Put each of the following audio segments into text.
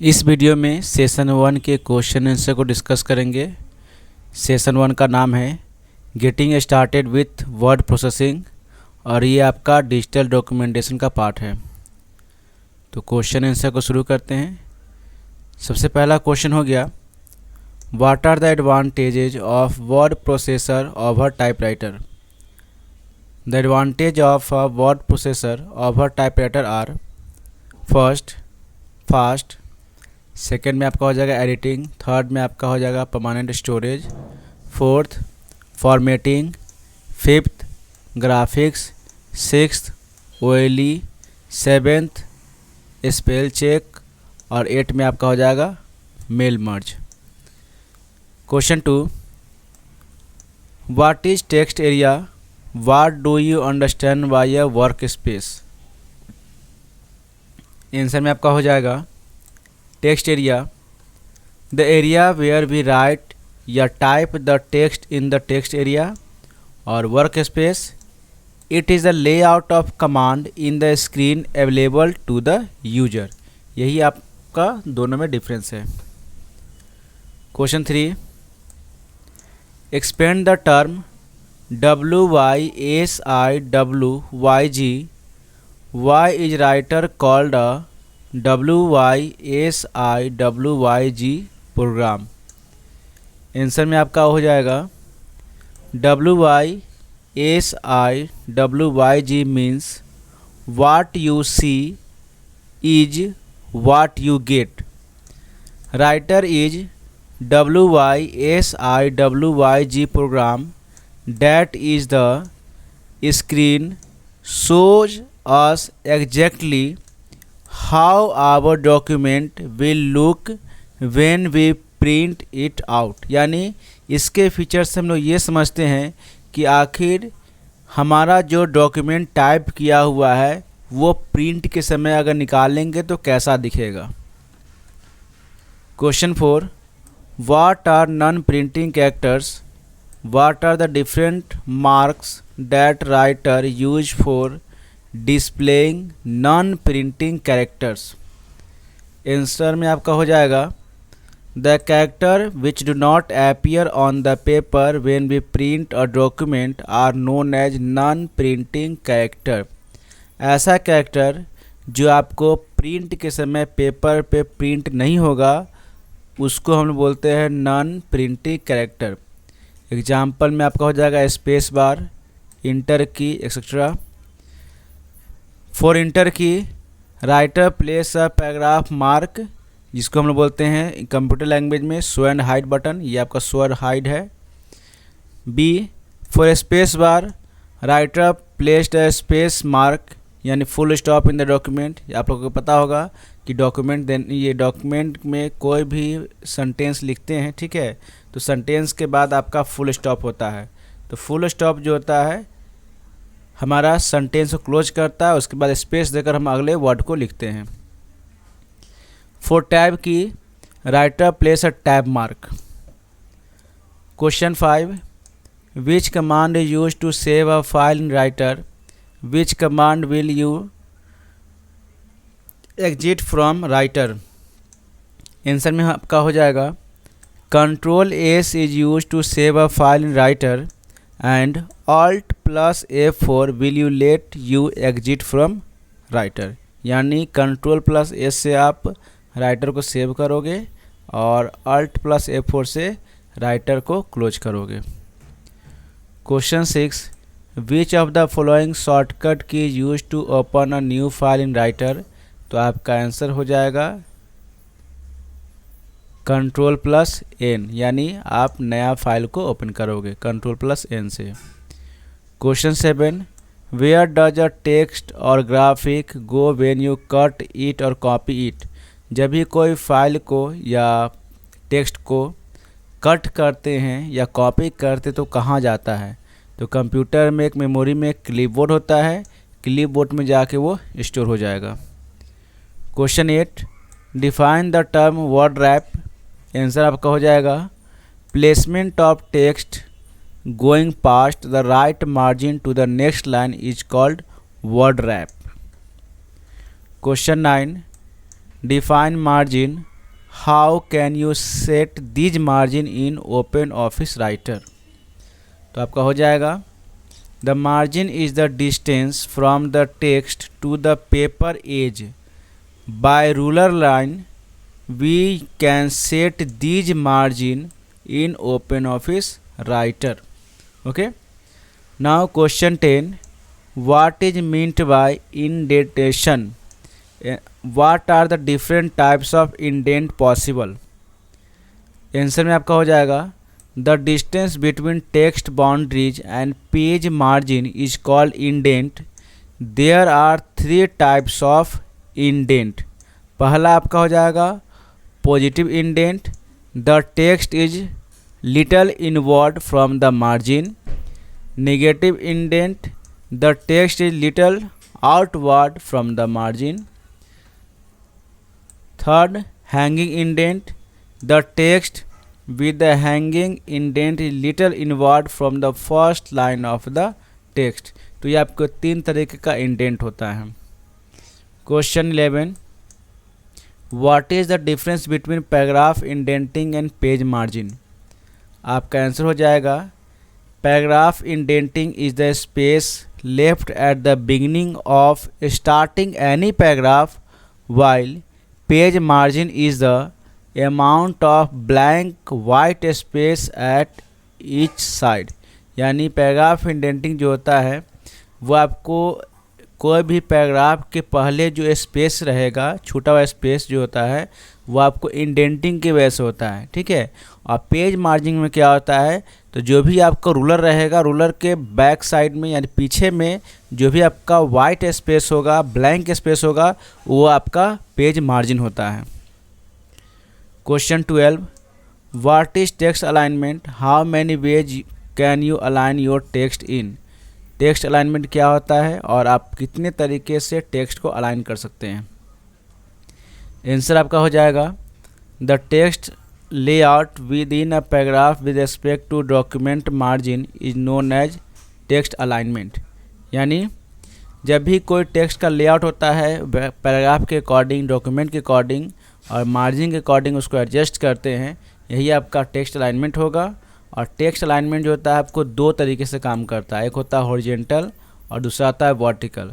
इस वीडियो में सेशन 1 के क्वेश्चन आंसर को डिस्कस करेंगे। सेशन 1 का नाम है getting started with word processing और ये आपका डिजिटल डॉक्यूमेंटेशन का पार्ट है। तो क्वेश्चन आंसर को शुरू करते हैं। सबसे पहला क्वेश्चन हो गया, what are the advantages of word processor over typewriter. The advantage of a word processor over typewriter are, first fast, second में आपका हो जाएगा एडिटिंग, थर्ड में आपका हो जाएगा permanent storage, fourth formatting, fifth graphics, sixth OLE, seventh spell check और eight में आपका हो जाएगा mail merge. Question 2, what is text area, what do you understand by a work space. Answer में आपका हो जाएगा text area, the area where we write या type the text in the text area, और work space, it is the layout of command in the screen available to the user. यही आपका दोनों में डिफरेंस है। Question 3, expand the term WYSIWYG, why is writer called a WYSIWYG program. Answer में आपका हो जाएगा WYSIWYG means what you see is what you get. Writer is WYSIWYG program that is the screen shows us exactly how our document will look when we print it out। यानी इसके features से हम लोग ये समझते हैं कि आखिर हमारा जो डॉक्यूमेंट टाइप किया हुआ है वो प्रिंट के समय अगर निकालेंगे तो कैसा दिखेगा। Question 4, what are non printing characters, what are the different marks that writer use for displaying non printing characters. Answer में आपका हो जाएगा the character which do not appear on the paper when we print a document are known as non printing character. ऐसा character जो आपको print के समय paper पे प्रिंट नहीं होगा उसको हम बोलते हैं नॉन प्रिंटिंग कैरेक्टर। एग्जाम्पल में आपका हो जाएगा space bar, enter key etcetera. For enter key, writer place a paragraph mark, जिसको हम लोग बोलते हैं कंप्यूटर लैंग्वेज में शो एंड हाइड बटन, ये आपका शो एंड हाइड है। B, for space bar, Writer placed a space mark यानी full stop in the document. आप लोगों को पता होगा कि ये डॉक्यूमेंट में कोई भी सेंटेंस लिखते हैं, ठीक है, तो सेंटेंस के बाद आपका फुल स्टॉप होता है। तो फुल स्टॉप जो होता है हमारा सेंटेंस को क्लोज करता है, उसके बाद स्पेस देकर हम अगले वर्ड को लिखते हैं। For tab key, writer place a tab mark. Question 5, which command use to save a file in writer, which command will you exit from writer. Answer में आपका हो जाएगा Ctrl+S is used to save a file in writer and Alt+F4 will you let you exit from writer। यानी Ctrl+S से आप writer को save करोगे और Alt+F4 से राइटर को क्लोज करोगे। Question 6, which of the following shortcut key use to open a new file in writer. तो आपका आंसर हो जाएगा Ctrl+N, यानी आप नया फाइल को ओपन करोगे Ctrl+N से। Question 7, where does a text और graphic go when you cut it और कॉपी इट। जब भी कोई फाइल को या टेक्स्ट को कट करते हैं या कॉपी करते तो कहाँ जाता है। तो कंप्यूटर में एक मेमोरी में क्लिपबोर्ड होता है, क्लिपबोर्ड में जाके वो स्टोर हो जाएगा। Question 8, define the term word wrap. Answer आपका हो जाएगा placement of text going past the right margin to the next line is called word wrap. Question 9, define margin, how can you set these margin in open office writer. तो आपका हो जाएगा the margin is the distance from the text to the paper edge by ruler line, we can set these margin in open office writer. Okay, now question 10, what is meant by indentation? What are the different types of indent possible? Answer में आपका हो जाएगा the distance between text boundaries and page margin is called indent. There are 3 types of indent. पहला आपका हो जाएगा positive indent, the text is little inward from the margin. Negative indent, the text is little outward from the margin. Third, hanging indent, the text with the hanging indent is little inward from the first line of the text. तो ये आपको 3 तरीके का indent होता है। Question 11, what is the difference between paragraph indenting and page margin. आपका answer हो जाएगा paragraph indenting is the space left at the beginning of starting any paragraph, while page margin is the amount of blank white space at each side। यानी paragraph indenting जो होता है वो आपको कोई भी पैराग्राफ के पहले जो स्पेस रहेगा, छूटा हुआ स्पेस जो होता है वो आपको इंडेंटिंग की वजह से होता है, ठीक है। और पेज मार्जिन में क्या होता है, तो जो भी आपका रूलर रहेगा, रूलर के बैक साइड में यानी पीछे में जो भी आपका वाइट स्पेस होगा, ब्लैंक स्पेस होगा, वो आपका पेज मार्जिन होता है। Question 12, what is text alignment, how many ways can you align your text in. Text alignment क्या होता है और आप कितने तरीके से टेक्स्ट को अलाइन कर सकते हैं। आंसर आपका हो जाएगा the text layout within a paragraph with respect to document margin is known as text alignment. यानी जब भी कोई टेक्स्ट का लेआउट होता है पैराग्राफ के अकॉर्डिंग, डॉक्यूमेंट के अकॉर्डिंग और मार्जिन के अकॉर्डिंग उसको एडजस्ट करते हैं, यही आपका टेक्स्ट अलाइनमेंट होगा। और टेक्स्ट अलाइनमेंट जो होता है आपको 2 तरीके से काम करता है, एक होता है हॉरिजेंटल और दूसरा आता है वर्टिकल।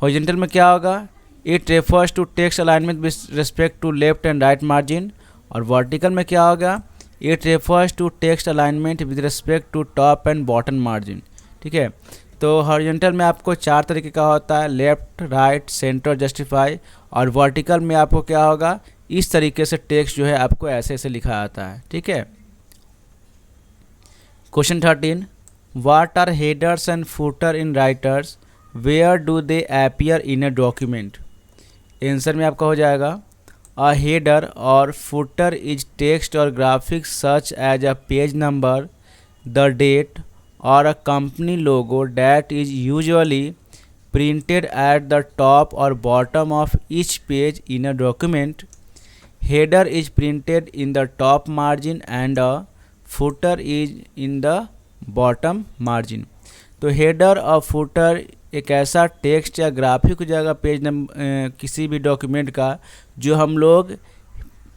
हॉरिजेंटल में क्या होगा, it refers to text alignment with respect to left and right margin. और वर्टिकल में क्या होगा, it refers to text alignment with respect to top and bottom margin, ठीक है। तो हॉरिजेंटल में आपको 4 तरीके का होता है, लेफ्ट, राइट, सेंटर, जस्टिफाई। और वर्टिकल में आपको क्या होगा, इस तरीके से टेक्स्ट जो है आपको ऐसे ऐसे लिखा आता है, ठीक है। Question 13, what are headers and footer in Writers, where do they appear in a document. Answer में आपका हो जाएगा अ हेडर और फुटर इज टेक्स्ट और graphics such as a page number, the date और a company logo that is usually printed at the top और bottom of each page in a document. Header is printed in the top margin and a footer is in the bottom margin. तो header और footer एक ऐसा text या graphic हो जाएगा page number किसी भी डॉक्यूमेंट का, जो हम लोग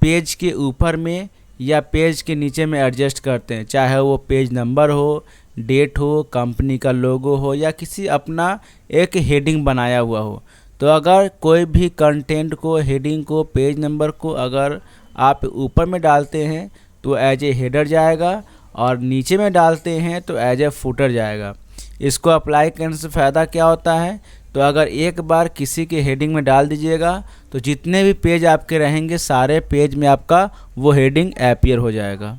पेज के ऊपर में या पेज के नीचे में एडजस्ट करते हैं, चाहे वो पेज नंबर हो, डेट हो, कंपनी का लोगो हो या किसी अपना एक हेडिंग बनाया हुआ हो। तो अगर कोई भी कंटेंट को, हेडिंग को, पेज नंबर को अगर आप ऊपर में डालते हैं तो एज ए हेडर जाएगा और नीचे में डालते हैं तो एज ए फुटर जाएगा। इसको अप्लाई करने से फ़ायदा क्या होता है, तो अगर एक बार किसी के हेडिंग में डाल दीजिएगा तो जितने भी पेज आपके रहेंगे सारे पेज में आपका वो हेडिंग अपीयर हो जाएगा।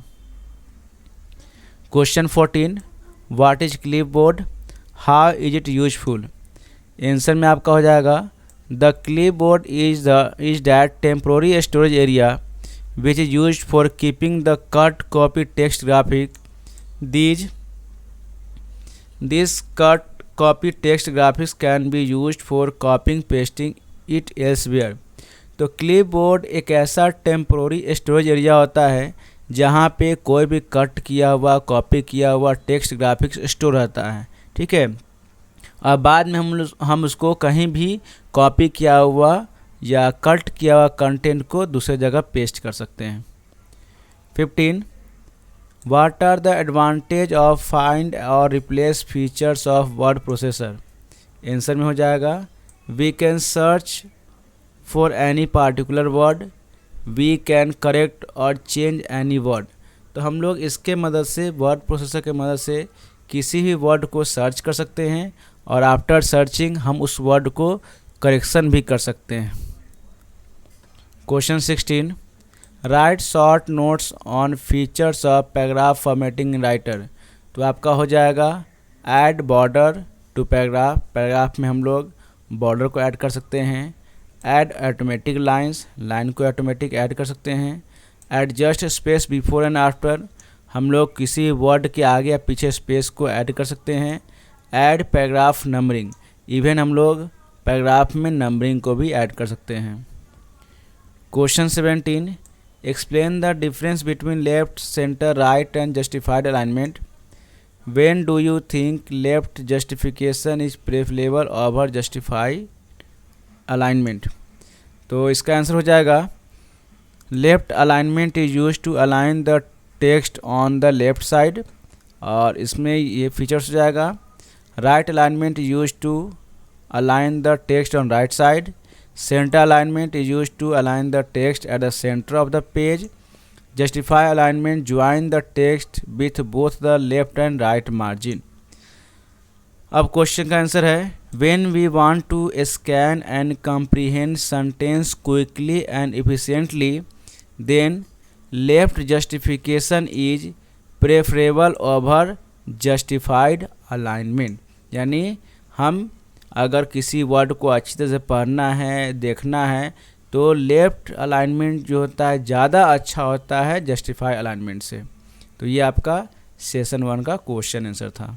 Question 14, what is clipboard, how is it useful. Answer में आपका हो जाएगा the clipboard is that temporary storage area which is used for keeping the cut copy text graphic. These cut copy text graphics can be used for copying pasting it elsewhere. तो clipboard एक ऐसा temporary storage area होता है जहाँ पे कोई भी cut किया हुआ, कॉपी किया हुआ टेक्स्ट ग्राफिक्स स्टोर रहता है, ठीक है। और बाद में हम उसको कहीं भी कॉपी किया हुआ या कट किया हुआ कंटेंट को दूसरे जगह पेस्ट कर सकते हैं। 15 what are the advantage of find और replace features of word processor. Answer में हो जाएगा we can search for any particular word, we can correct और चेंज एनी वर्ड। तो हम लोग इसके मदद से, वर्ड प्रोसेसर के मदद से किसी भी वर्ड को सर्च कर सकते हैं और आफ्टर सर्चिंग हम उस वर्ड को करेक्शन भी कर सकते हैं। Question 16 write short notes on features of paragraph formatting in writer. तो आपका हो जाएगा add border to paragraph. Paragraph में हम लोग बॉर्डर को ऐड कर सकते हैं। ऐड ऑटोमेटिक लाइंस, लाइन को ऑटोमेटिक ऐड कर सकते हैं। Adjust space before and after, हम लोग किसी वर्ड के आगे या पीछे स्पेस को ऐड कर सकते हैं। ऐड पैराग्राफ नंबरिंग, इवन हम लोग पैराग्राफ में नंबरिंग को भी ऐड कर सकते हैं। Question 17 explain the difference between left, centre, right and justified alignment. When do you think left justification is preferable over justify alignment. तो इसका आंसर हो जाएगा left alignment is use to align the text on the left side, और इसमें ये features हो जाएगा right alignment use to align the text on right side, centre alignment is use to align the text at the centre of the page, justify alignment join the text with both the left and right margin. अब question का answer है when we want to scan and comprehend sentence quickly and efficiently then left justification is preferable over justified alignment. यानी हम अगर किसी word को अच्छी तरह से पढ़ना है, देखना है, तो लेफ्ट अलाइनमेंट जो होता है ज़्यादा अच्छा होता है जस्टिफाई अलाइनमेंट से। तो ये आपका सेशन 1 का क्वेश्चन आंसर था।